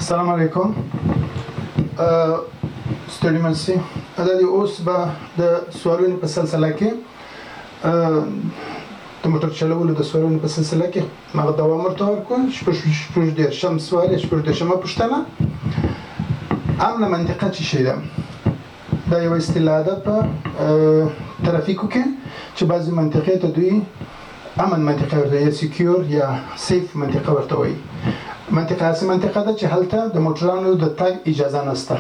السلام علیکم. ستړي مشئ. دا دی اوس به د سوالونو په سلسله کې د موټر چلولو د سوالونو په سلسله کې هغه دوام ورته ورکړو. شپږدېرشم سوال یا شپږدېرشمه پوښتنه: امن منطقه څه شی ده؟ دا یوه اصطلاح ده په ترافیکو کې چې بعضې منطقې ته دوی امن منطقه ورته یا سیکیور یا سیف منطقه ورته وایي. منطقه هسې منطقه ده چې هلته د موټرانو د تګ اجازه نشته.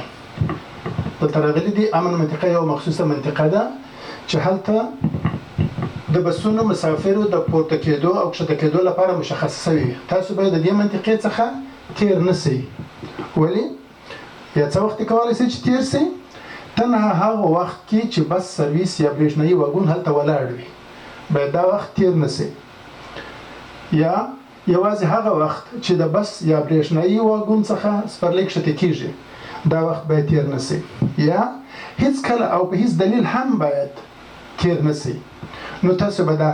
دلته راغلي دي امن منطقه یو مخصوصه منطقه ده چې هلته د بسونو مسافرو د پورته کېدو او کښته کېدو لپاره مشخص شوي. تاسو باید د دې منطقې څخه تیر نه سئ. ولې؟ یا څه وخت کولی شئ چې تیر سئ؟ تنها هغه وخت کې چې بس سرویس یا برېښنایي واګون هلته ولاړ وي باید دا وخت تیر نه سئ. یا یوازې هغه وخت چې د بس یا برېښنایي واګون څخه سپرلی کښته کېږي دا وخت باید تیر نه سئ. یا هیڅ کله او په هیڅ دلیل هم باید تیر نه سئ. نو تاسو به دا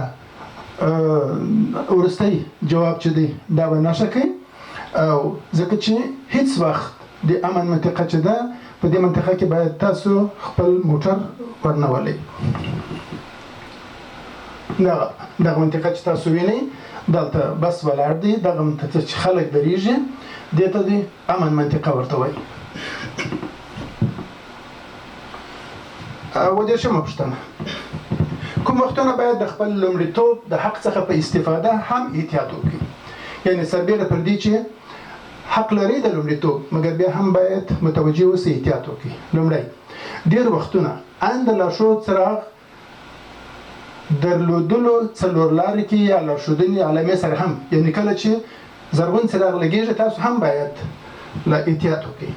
وروستی جواب چې دی دا به نښه کوئ، او ځکه چې هیڅ وخت د امن منطقه چې ده په دې منطقه کې باید تاسو خپل موټر ورنه ولئ. دغه منطقه چې تاسو وینئ دلته بس ولاړ دی، دغه منطقه چې خلک درېږي دې ته د امن منطقه ورته وایي. اووه-دېرشمه پوښتنه: کوم وختونه باید د خپل لومړیتوب د حق څخه په استفاده هم احتیاط وکړي؟ یعنې سربیره پر دې چې حق لري د لومړیتوب مګر بیا هم باید متوجه اوسئ، احتیاط وکړي. لومړی، ډېر وختونه ان د لارښود څراغ درلودلو څلور لارې کې یا لارښودنې علامې سره هم، یعنې کله چې زرغون څراغ لګېږي تاسو هم باید له احتیاط وکړئ.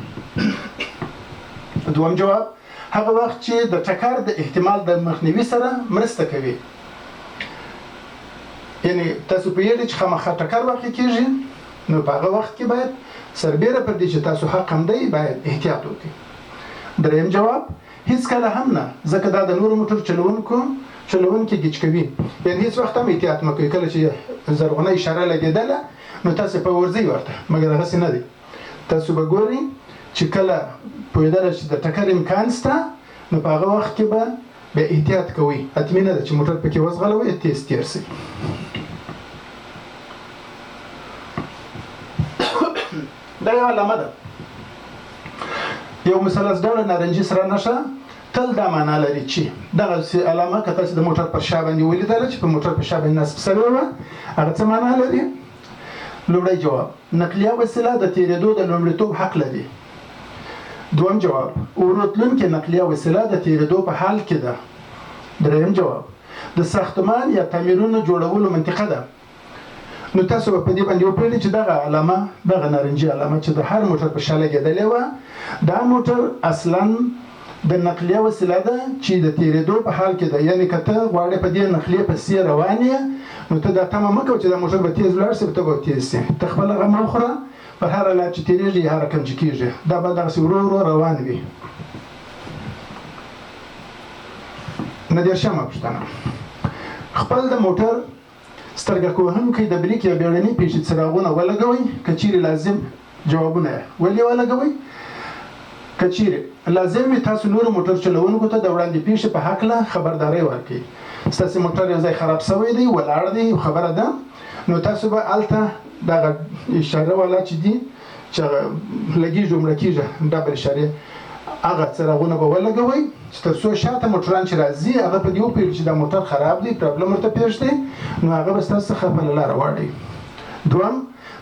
دوم جواب: هغه وخت چې د ټکر د احتمال د مخنیوي سره مرسته کوي. یعنې تاسو پوهېږئ چې خامخا ټکر واقع کېږي، نو په هغه وخت کې باید سربیره پر دې چې تاسو حق هم دی باید احتیاط وکړئ. دریم جواب: هیڅ کله هم نه، ځکه دا د نورو موټر چلوونکي ګیچ کوي. یعنې هیڅ وخت هم احتیاط مه کوئ. کله چې زرغونه اشاره لګېدله نو تاسو په ورځئ ورته، مګر هغسې نه دی. تاسو به ګورئ چې کله پوهېدله چې د ټکر امکان شته نو په هغه وخت کې به بیا احتیاط کوئ. حتمي نه ده چې موټر پکې وځغلوئ تیز تیر شئ. دا یو علامه ده، یو مثلث ډوله نارنجي سره نښه تل دا معنا لري چې دغه علامه که تاسو د موټر پر شا باندې ولیدله چې په موټر په شا باندې نصب شوې وه هغه څه معنا لري؟ لومړی جواب: نقلیه وسیله د تېرېدو د لومړیتوب حق لري. دوم جواب: ورتلونکې نقلیه وسیله د تېرېدو په حال کې ده. دریم جواب: د ساختمان یا تعمیرونو جوړولو منطقه ده. نو تاسو به په دې باندې وپوهېږئ چې دغه علامه، دغه نارنجي علامه چې د هر موټر په شا لګېدلې وه دا موټر اصلا د نقلیه وسیله ده چې د تېرېدو په حال کې ده. یعنې که ته غواړې په دې نقلیه پسې روان یې نو ته دا تمه مه کوه چې دا موټر به تېز ولاړ شي ته به تېز شي. ته خپله غم مه وخوره، پر هره لار چې تېرېږي یا هر رقم چې کېږي دا به دغسې ورو ورو روان وي. نهه-دېرشمه پوښتنه: خپل د موټر سترګه کوهونکی د بریک یا بیړني پیښې څراغونه ولګوئ که چیرې لازم. جوابونه یې: ولې ولګوئ؟ که چیرې لازم وي تاسو نورو موټر چلوونکو ته د وړاندې پیښې په هکله خبرداری ورکړئ. ستاسې موټر یو ځای خراب شوی دی، ولاړ دی، خبره ده، نو تاسو به هلته دغه اشاره والا چې دي چې لګېږي مړه کېږي ډبل اشارې هغه څراغونه به ولګوئ چې تر څو شاته موټران چې راځي هغه په دې وپوهېږي چې دا موټر خراب دی، پرابلم ورته پېښ دی، نو هغه به ستاسو څخه خپله لاره واړوي. دوم: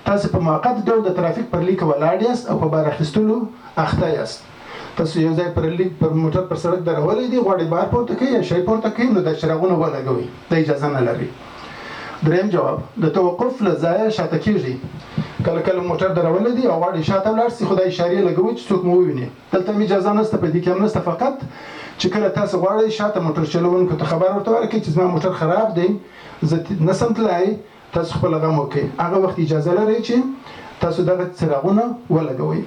تاسو په موقت ډول د ترافیک پر لیک ولاړ یاست او په بار اخیستلو اخته یاست. تاسو یو ځای پر موټر پر سړک درولی دی، غواړئ بار پورته کوئ یا شی پورته کوئ نو دا څراغونه ولګوئ، دا اجازه نه لري. دریم جواب: د توقف له ځایه شاته کېږئ. کله کله موټر درولی دی او غواړئ شاته ولاړ شئ خو دا اشارې لګوئ چې څوک مو وویني. دلته هم اجازه نشته، په دې کې هم نشته، فقط چې کله تاسو غواړئ شاته موټر چلوونکو ته خبر ورته ورکړئ چې زما موټر خراب دی زه نشم تللی، تاسو خپل غم وکړئ. هغه وخت اجازه لرئ چې تاسو دغه څراغونه ولګوئ.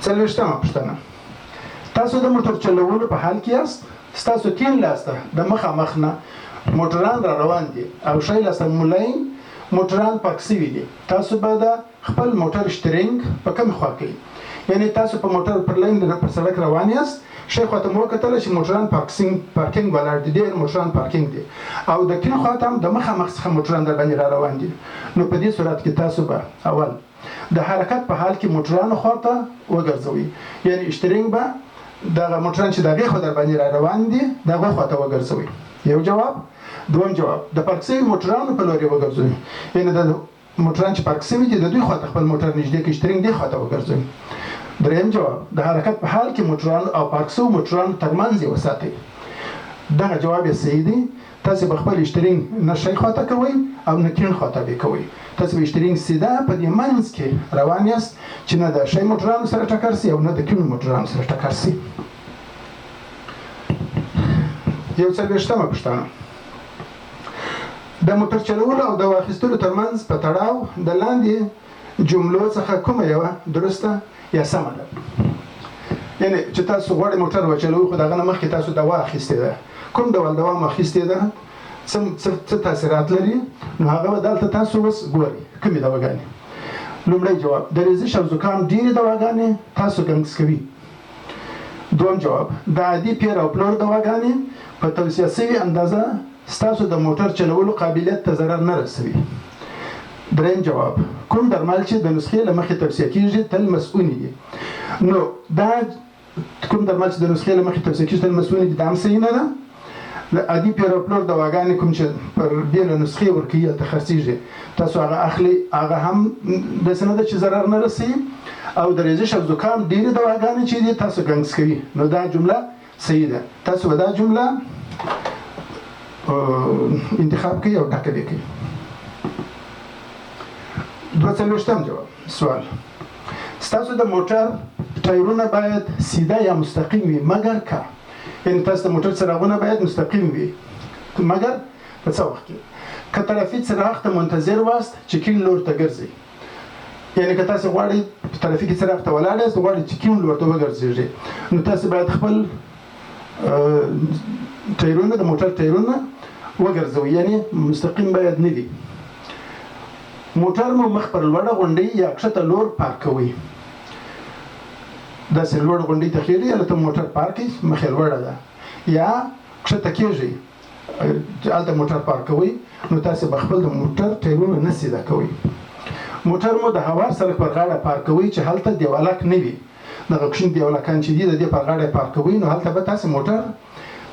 څلوېښتمه پوښتنه: تاسو د موټر چلولو په حال کې یاست، ستاسو کیڼ لاس ته د مخامخ نه موټران را روان دي او ښی لاس ته مو لاین موټران پارک شوي دي تاسو به د خپل موټر شټرینګ په کوم خوا کوئ یعنی تاسو په موټر پر لین پر سړک روان یاست ښی خوا ته مو وکتله چې موټران پارکینګ ولاړ دي ډېر موټران پارکینګ دي او د کیڼ خوا ته هم د مخامخ څخه موټران در باندې را روان دي نو په دې صورت کې تاسو به اول د حرکت په حال کې موټرانو خوا ته وګرځوئ یعنی شټرینګ به دغه موټران چې د هغې خوا در باندې را روان دي د هغوی خوا ته وګرځوئ یو جواب دوم جواب د پارک شوي موټرانو په لورې وګرځوئ یعنی د موټران چې پارک شوي دي د دوی خوا ته خپل موټر نږدې کړئ شټرینګ دې خوا ته وګرځوئ دریم جواب د حرکت په حال کې موټرانو او پارک شوو موټرانو ترمنځ یې وساتئ دغه جواب یې صحیح دی تاسو به خپل شټرینګ نه ښی خوا ته کوئ او نه کیڼ خوا ته به کوئ تاسو به شټرینګ سیده په دې منځ کې روان یاست چې نه د ښی موټرانو سره ټکر شي او نه د کیڼو موټرانو سره ټکر شي یو 40مه پوښتنه د موټر چلولو او د واخیستلو ترمنځ په تړاو د لاندې جملو څخه کومه یوه درسته یا سمه ده یعنی چې تاسو غواړئ موټر وچلوئ خو د هغه نه مخکې تاسو دوا اخیستې ده کوم ډول دوا مو اخیستې ده څه تاثیرات لري نو هغه به دلته تاسو اوس ګورئ کومې دواګانې لومړی جواب د ریزش او زکام ډېرې دواګانې تاسو ګنګس کوي دوم جواب د عادي پیر او پلور دواګانې په توصیه شوې اندازه ستاسو د موټر چلولو قابلیت ته ضرر نه رسوي دریم جواب کوم درمل چې د نسخې له مخې توصیه کېږي تل مسؤوني دي نو دا کوم درمل چې د نسخې له مخې توصیه کېږي تل مسؤوني دي دا هم صحیح نه ده د عادي پیر او پلور دواګانې کوم چې پر بېله نسخې ورکوي هلته خرڅېږي تاسو هغه اخلي هغه هم داسې نه ده چې ضرر نه رسوي او د ریزش او زکام ډېرې دواګانې چې دي تاسو ګنګس کوي نو دا جمله صحیح ده تاسو به دا جمله انتخاب کوي او ډکه دې کوي 42م جواب سوال ستاسو د موټر ټایرونه باید سیده یا مستقیم وي مګر که یعنی تاسو د موټر څراغونه باید مستقیم وي مګر په څه وخت کې که ترافیک څراغ ته منتظر واست چې کیڼ لور ته ګرځئ یعنی که تاسو غواړئ ترافیکي څراغ ته ولاړ یاست غواړئ چې کیڼ لور ته وګرځېږئ نو تاسو باید خپل ټایرونه د موټر ټایرونه وګرځوئ یعنی مستقیم باید نه وي موټر مو مخ پر لوړه غونډۍ یا کښته لور پارک کوئ داسې لوړ غونډۍ ته خیږئ هلته موټر پارک کړئ مخ یې لوړه ده یا کښته کېږئ هلته موټر پارک کوئ نو تاسې به خپل د موټر ټایرونه نه سیده کوئ موټر مو د هوار سړک پر غاړه پارک کوئ چې هلته دیوالک نه وي دغه کوچني دیوالکان چې دي د دې پر غاړه پارک کوئ نو هلته به تاسې موټر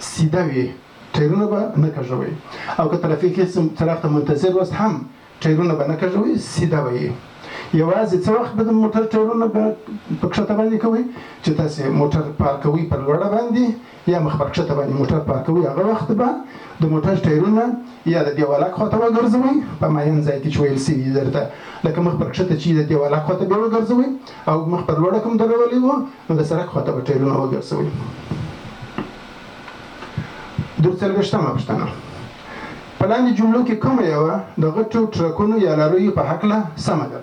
سیده وي ټایرونه به نه کږوئ او که ترافیکي څراغ ته منتظر واست هم ټایرونه به نه کږوئ سیده به یې یوازې څه وخت به د موټر ټایرونه به په کښته باندې کوئ چې تاسې موټر پارک کوئ پر لوړه باندې یا مخ پر کښته باندې موټر پارک کوئ هغه وخت به د موټر ټایرونه یا د دیوالک خوا ته وګرځوئ په ماین ځای کې چې ویل سوي درته لکه مخ پر کښته چې د دیوالک خوا ته بیا وګرځوئ او مخ پر لوړه کوم درولي وو نو د سړک خوا ته به ټایرونه وګرځوئ 43مه پوښتنه په لاندې جملو کې کومه یوه د غټو ټرکونو یا لاریو په هکله سمه ده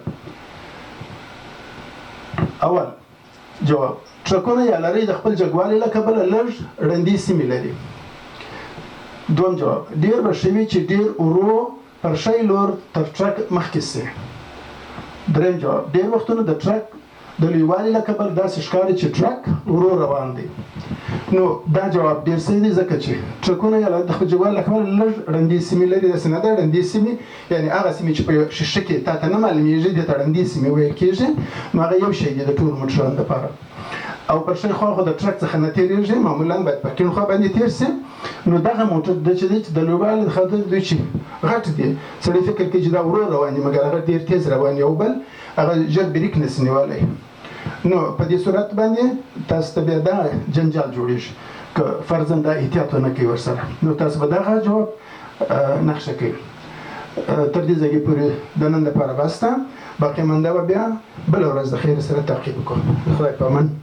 اول جواب ټرکونه یا لارۍ د خپل جګوالي له کبله لږ ړندې سیمې لري دوم جواب ډېر به ښه وي چې ډېر ورو پر ښی لور تر ټرک مخکې سي دریم جواب ډېر وختونه د ټرک د لویوالي له کبله داسې ښکاري چې ټرک ورو روان دی نو دا جواب ډېر صحیح دی ځکه چې ټرکونه یا د خپل جګوالي له کبله لږ ړندې سیمې لري داسې نه ده ړندې سیمې یعنې هغه سیمې چې په شیشه کې تا ته نه معلومېږي دې ته ړندې سیمې ویل کېږي نو هغه یو شی دی د ټولو موټرانو لپاره او پر ښی خوا خو د ټرک څخه نه تېرېږي معمولا باید په کیڼ خوا باندې تېر سي نو دغه موټر د چې دی چې د لویوالي د خاطر دوی چې غټ دی سړی فکر کوي چې دا ورو روان دي مګر هغه ډېر تېز روان دي او بل هغه ژر بریک نسي نیولی نو په دې صورت باندې تاسو ته بیا دا جنجال جوړېږي که فرضاً دا احتیاط ونه کوي ورسره نو تاسو به دغه جواب نقشه کوي تر دې ځایه پورې د نن لپاره بس ده باقي منده به بیا بله ورځ د خیر سره تعقیب وکړو د خدای په امان